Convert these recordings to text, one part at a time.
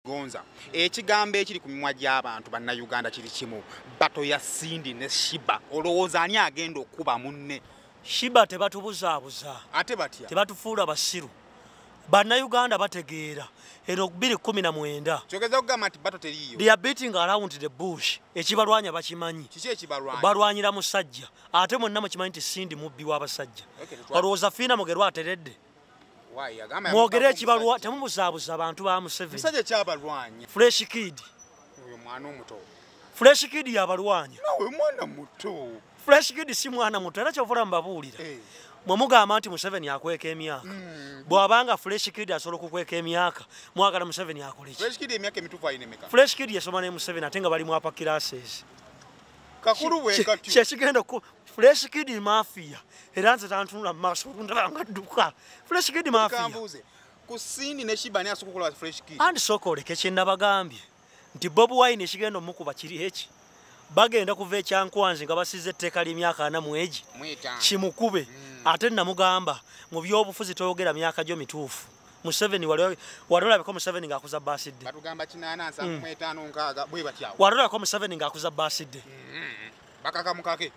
Kigonza ekigambo ekiri ku mimwa gy'abantu bannayuganda kiri kimu bato ya Sindi ne Shiba olowooza ani agenda okuba munne Shiba tebatubuzaabuza ate batya tebatufuula basiru bannayuganda bategeera eno 2019 kyogeza okugamba nti bato teriiyo they are beating around the bush ekibalwanya bakimanyi kiki ekibalwanya balwanyira musajja ate mwenna mukimanyi nti Sindi mubbi w'abasajja olowooza Fiina Mugerwa ateredde mwogere ekibalwa temubuzaabuza abantu ba Museveni musajja kyabalwanya Fresh Kid oyo mwana omuto Fresh Kid yabalwanya nawe mwana muto Fresh Kid si mwana muto era kyovula mbabuulira mwe mugamba nti Museveni akweka emyaka bw'abanga Fresh Kid asobola okukweka emyaka mwagala Museveni akole ki Fresh Kid emyaka emituufu ayina emeka Fresh Kid yasoma ne Museveni ate nga bali mu upper classes kakulu bwe kati kyekigenda ku Fresh Kid mafia era nze tantunula mu maaso ndabanga dduka Fresh Kid mafia kambuuze ku Sindi ne Shiba ne asukukola Fresh Kid andi sokoleke kye nabagambye nti Bobi Wine ekigenda omukuba kiri eki bagenda kuva ekyankwanzi nga basize etteeka ly'emyaka 4 mu egi kimukube ate namugamba mu byobufuzi toyogera myaka gyo mituufu Museveni walolabeko Museveni ng'akuza basidde batugamba 8 bwe batyawo walolabeko Museveni ng'akuza basidde bakakamukake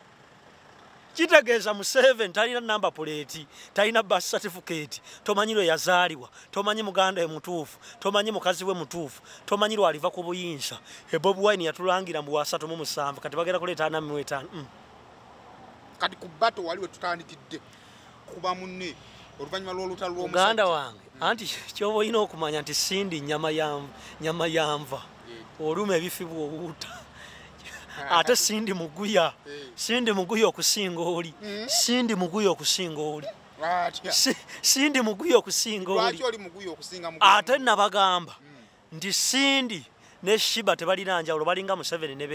kitegeeza Museveni talina namba plate talina birth certificate tomanyi lwe yazaalibwa tomanyi muganda we mutuufu tomanyi mukazi we mutuufu tomanyi lwaliva ku buyinza Bobi Wine yatulangira mu 307 kati bagenda kuleeta 45 kati ku bato waliwe tutandikidde kuba munne oluvannyuma lw'olutalo lw'omusajja muganda wange anti kyoba olina okumanya nti Sindi nyama yanva oluma ebifibwa owuuta ate Sindi muguya Sindi muguya okusinga oli Sindi muguya okusinga oli Sindi muguya okusinga oli lwaki oli muguya okusinga ate nabagamba nti Sindi ne Shiba tebalina njawulo balinga Museveni ne